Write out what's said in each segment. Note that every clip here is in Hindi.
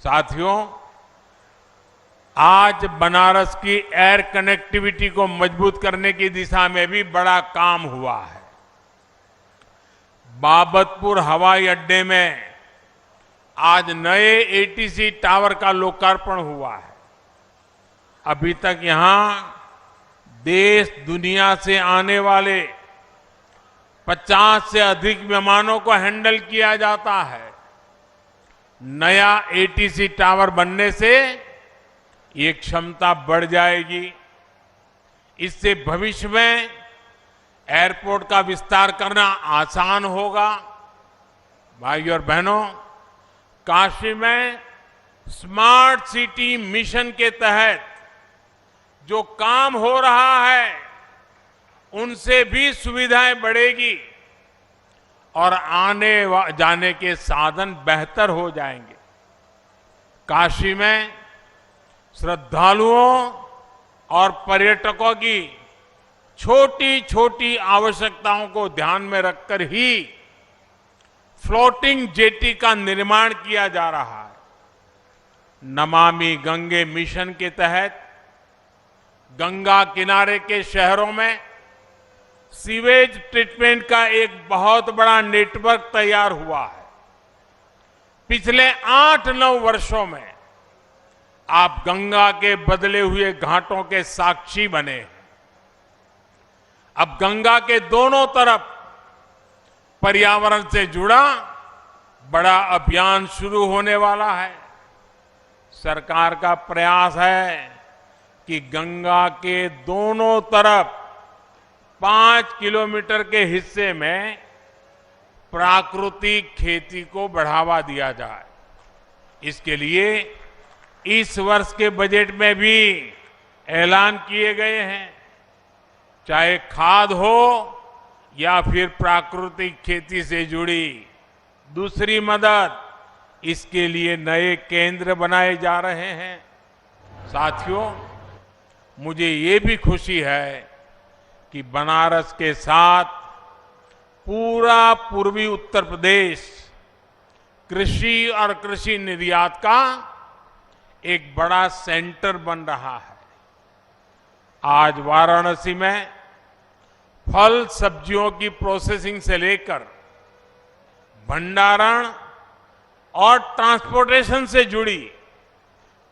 साथियों, आज बनारस की एयर कनेक्टिविटी को मजबूत करने की दिशा में भी बड़ा काम हुआ है। बाबतपुर हवाई अड्डे में आज नए एटीसी टावर का लोकार्पण हुआ है। अभी तक यहां देश दुनिया से आने वाले 50 से अधिक विमानों को हैंडल किया जाता है। नया एटीसी टावर बनने से ये क्षमता बढ़ जाएगी। इससे भविष्य में एयरपोर्ट का विस्तार करना आसान होगा। भाइयों और बहनों, काशी में स्मार्ट सिटी मिशन के तहत जो काम हो रहा है उनसे भी सुविधाएं बढ़ेगी और आने जाने के साधन बेहतर हो जाएंगे। काशी में श्रद्धालुओं और पर्यटकों की छोटी छोटी आवश्यकताओं को ध्यान में रखकर ही फ्लोटिंग जेटी का निर्माण किया जा रहा है। नमामि गंगे मिशन के तहत गंगा किनारे के शहरों में सीवेज ट्रीटमेंट का एक बहुत बड़ा नेटवर्क तैयार हुआ है। पिछले 8-9 वर्षों में आप गंगा के बदले हुए घाटों के साक्षी बने हैं। अब गंगा के दोनों तरफ पर्यावरण से जुड़ा बड़ा अभियान शुरू होने वाला है। सरकार का प्रयास है कि गंगा के दोनों तरफ 5 किलोमीटर के हिस्से में प्राकृतिक खेती को बढ़ावा दिया जाए। इसके लिए इस वर्ष के बजट में भी ऐलान किए गए हैं। चाहे खाद हो या फिर प्राकृतिक खेती से जुड़ी दूसरी मदद, इसके लिए नए केंद्र बनाए जा रहे हैं। साथियों, मुझे ये भी खुशी है कि बनारस के साथ पूरा पूर्वी उत्तर प्रदेश कृषि और कृषि निर्यात का एक बड़ा सेंटर बन रहा है। आज वाराणसी में फल सब्जियों की प्रोसेसिंग से लेकर भंडारण और ट्रांसपोर्टेशन से जुड़ी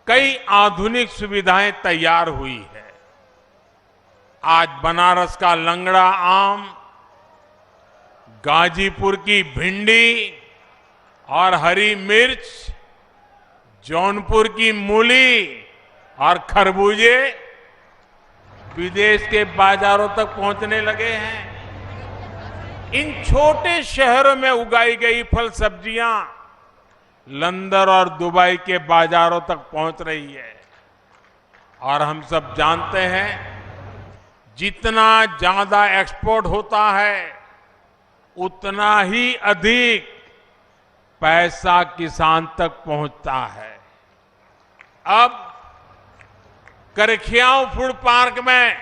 कई आधुनिक सुविधाएं तैयार हुई है। आज बनारस का लंगड़ा आम, गाजीपुर की भिंडी और हरी मिर्च, जौनपुर की मूली और खरबूजे विदेश के बाजारों तक पहुंचने लगे हैं। इन छोटे शहरों में उगाई गई फल सब्जियां लंदन और दुबई के बाजारों तक पहुंच रही है। और हम सब जानते हैं, जितना ज्यादा एक्सपोर्ट होता है उतना ही अधिक पैसा किसान तक पहुंचता है। अब करखियाओं फूड पार्क में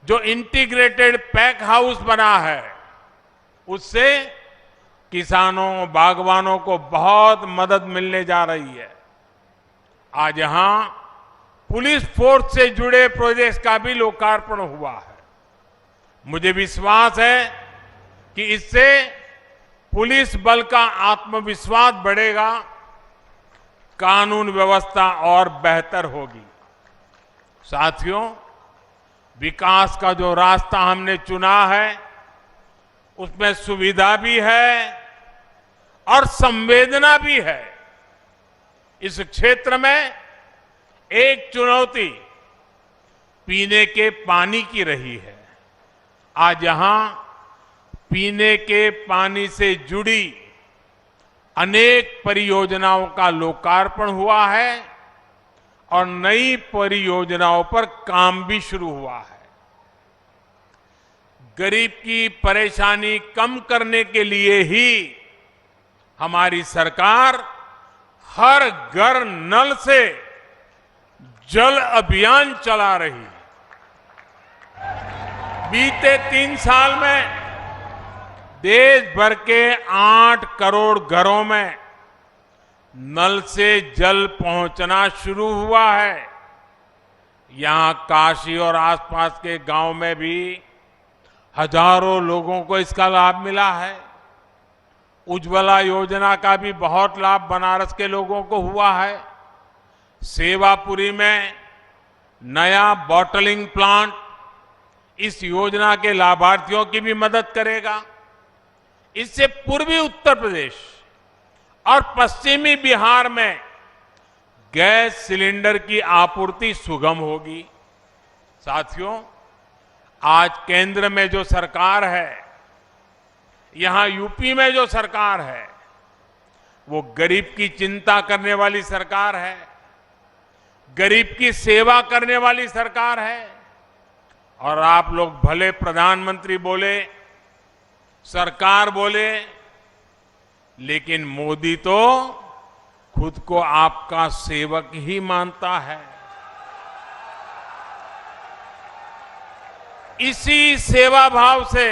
जो इंटीग्रेटेड पैक हाउस बना है, उससे किसानों, बागवानों को बहुत मदद मिलने जा रही है। आज यहां पुलिस फोर्स से जुड़े प्रोजेक्ट्स का भी लोकार्पण हुआ है। मुझे विश्वास है कि इससे पुलिस बल का आत्मविश्वास बढ़ेगा, कानून व्यवस्था और बेहतर होगी। साथियों, विकास का जो रास्ता हमने चुना है उसमें सुविधा भी है और संवेदना भी है। इस क्षेत्र में एक चुनौती पीने के पानी की रही है। आज यहां पीने के पानी से जुड़ी अनेक परियोजनाओं का लोकार्पण हुआ है और नई परियोजनाओं पर काम भी शुरू हुआ है। गरीब की परेशानी कम करने के लिए ही हमारी सरकार हर घर नल से जल अभियान चला रही है। बीते 3 साल में देश भर के 8 करोड़ घरों में नल से जल पहुंचना शुरू हुआ है। यहां काशी और आसपास के गांव में भी हजारों लोगों को इसका लाभ मिला है। उज्ज्वला योजना का भी बहुत लाभ बनारस के लोगों को हुआ है। सेवापुरी में नया बॉटलिंग प्लांट इस योजना के लाभार्थियों की भी मदद करेगा। इससे पूर्वी उत्तर प्रदेश और पश्चिमी बिहार में गैस सिलेंडर की आपूर्ति सुगम होगी। साथियों, आज केंद्र में जो सरकार है, यहां यूपी में जो सरकार है, वो गरीब की चिंता करने वाली सरकार है, गरीब की सेवा करने वाली सरकार है। और आप लोग भले प्रधानमंत्री बोले, सरकार बोले, लेकिन मोदी तो खुद को आपका सेवक ही मानता है। इसी सेवा भाव से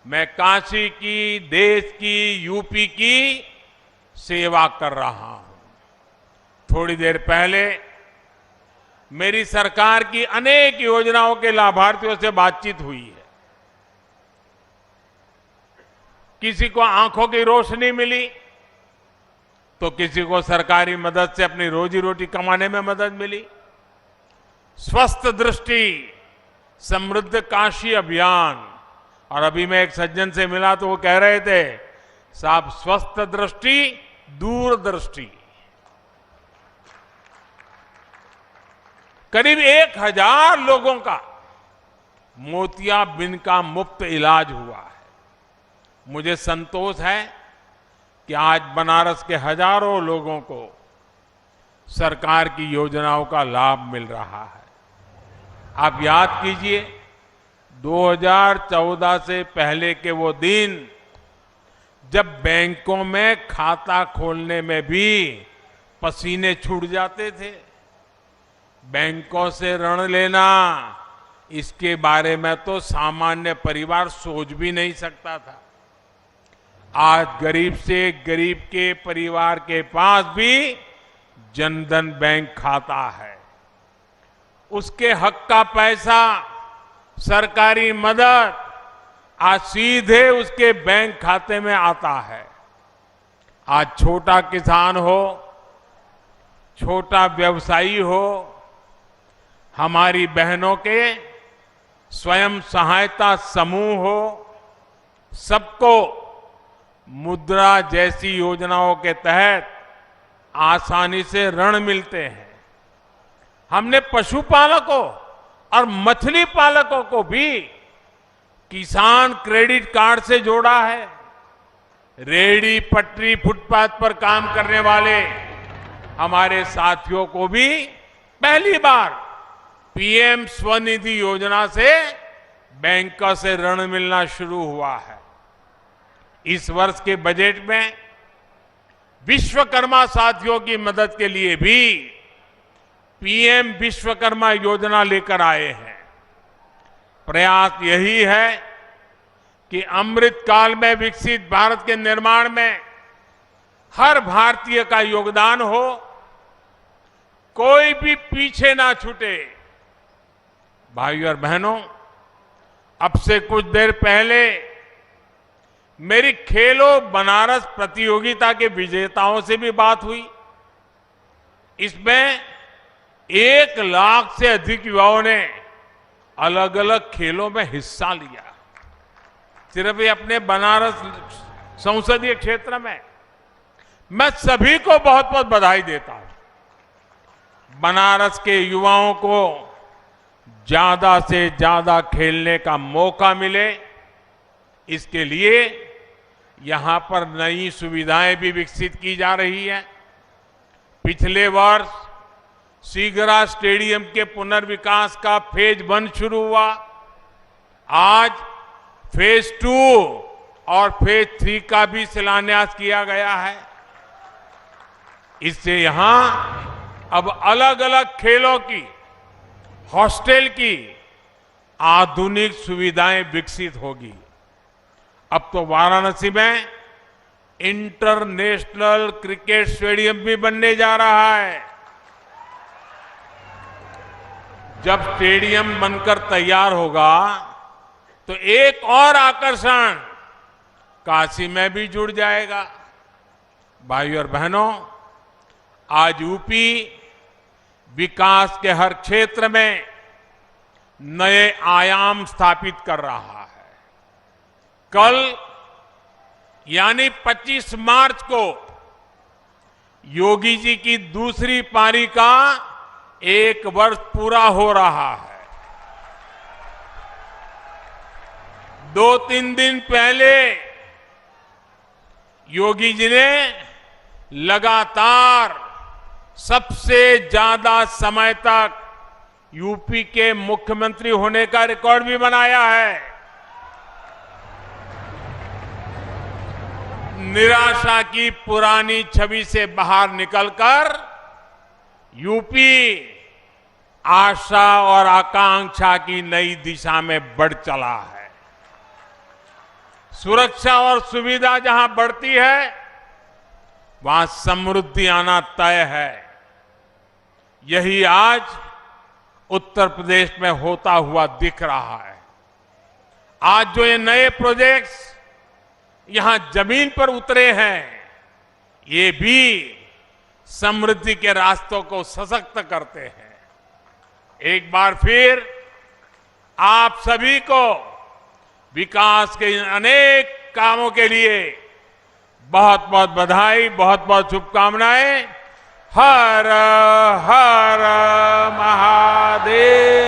मैं काशी की, देश की, यूपी की सेवा कर रहा हूं। थोड़ी देर पहले मेरी सरकार की अनेक योजनाओं के लाभार्थियों से बातचीत हुई है। किसी को आंखों की रोशनी मिली, तो किसी को सरकारी मदद से अपनी रोजी रोटी कमाने में मदद मिली। स्वस्थ दृष्टि समृद्ध काशी अभियान, और अभी मैं एक सज्जन से मिला तो वो कह रहे थे, साहब स्वस्थ दृष्टि दूरदृष्टि। करीब 1000 लोगों का मोतियाबिंद का मुफ्त इलाज हुआ है। मुझे संतोष है कि आज बनारस के हजारों लोगों को सरकार की योजनाओं का लाभ मिल रहा है। आप याद कीजिए, 2014 से पहले के वो दिन जब बैंकों में खाता खोलने में भी पसीने छूट जाते थे। बैंकों से ऋण लेना, इसके बारे में तो सामान्य परिवार सोच भी नहीं सकता था। आज गरीब से गरीब के परिवार के पास भी जनधन बैंक खाता है। उसके हक का पैसा, सरकारी मदद आज सीधे उसके बैंक खाते में आता है। आज छोटा किसान हो, छोटा व्यवसायी हो, हमारी बहनों के स्वयं सहायता समूह हो, सबको मुद्रा जैसी योजनाओं के तहत आसानी से ऋण मिलते हैं। हमने पशुपालकों और मछली पालकों को भी किसान क्रेडिट कार्ड से जोड़ा है। रेहड़ी पटरी फुटपाथ पर काम करने वाले हमारे साथियों को भी पहली बार पीएम स्वनिधि योजना से बैंकों से ऋण मिलना शुरू हुआ है। इस वर्ष के बजट में विश्वकर्मा साथियों की मदद के लिए भी पीएम विश्वकर्मा योजना लेकर आए हैं। प्रयास यही है कि अमृत काल में विकसित भारत के निर्माण में हर भारतीय का योगदान हो, कोई भी पीछे ना छूटे। भाइयों और बहनों, अब से कुछ देर पहले मेरी खेलो बनारस प्रतियोगिता के विजेताओं से भी बात हुई। इसमें 1 लाख से अधिक युवाओं ने अलग अलग खेलों में हिस्सा लिया। सिर्फ ये अपने बनारस संसदीय क्षेत्र में। मैं सभी को बहुत बहुत बधाई देता हूं। बनारस के युवाओं को ज्यादा से ज्यादा खेलने का मौका मिले, इसके लिए यहां पर नई सुविधाएं भी विकसित की जा रही हैं। पिछले वर्ष सीगरा स्टेडियम के पुनर्विकास का फेज 1 शुरू हुआ। आज फेज 2 और फेज 3 का भी शिलान्यास किया गया है। इससे यहां अब अलग अलग खेलों की, हॉस्टल की आधुनिक सुविधाएं विकसित होगी। अब तो वाराणसी में इंटरनेशनल क्रिकेट स्टेडियम भी बनने जा रहा है। जब स्टेडियम बनकर तैयार होगा तो एक और आकर्षण काशी में भी जुड़ जाएगा। भाइयों और बहनों, आज यूपी विकास के हर क्षेत्र में नए आयाम स्थापित कर रहा है। कल यानी 25 मार्च को योगी जी की दूसरी पारी का 1 वर्ष पूरा हो रहा है। 2-3 दिन पहले योगी जी ने लगातार सबसे ज्यादा समय तक यूपी के मुख्यमंत्री होने का रिकॉर्ड भी बनाया है। निराशा की पुरानी छवि से बाहर निकलकर यूपी आशा और आकांक्षा की नई दिशा में बढ़ चला है। सुरक्षा और सुविधा जहां बढ़ती है, वहां समृद्धि आना तय है। यही आज उत्तर प्रदेश में होता हुआ दिख रहा है। आज जो ये नए प्रोजेक्ट्स यहां जमीन पर उतरे हैं, ये भी समृद्धि के रास्तों को सशक्त करते हैं। एक बार फिर आप सभी को विकास के इन अनेक कामों के लिए बहुत बहुत बधाई, बहुत बहुत शुभकामनाएं। हर हर महादेव।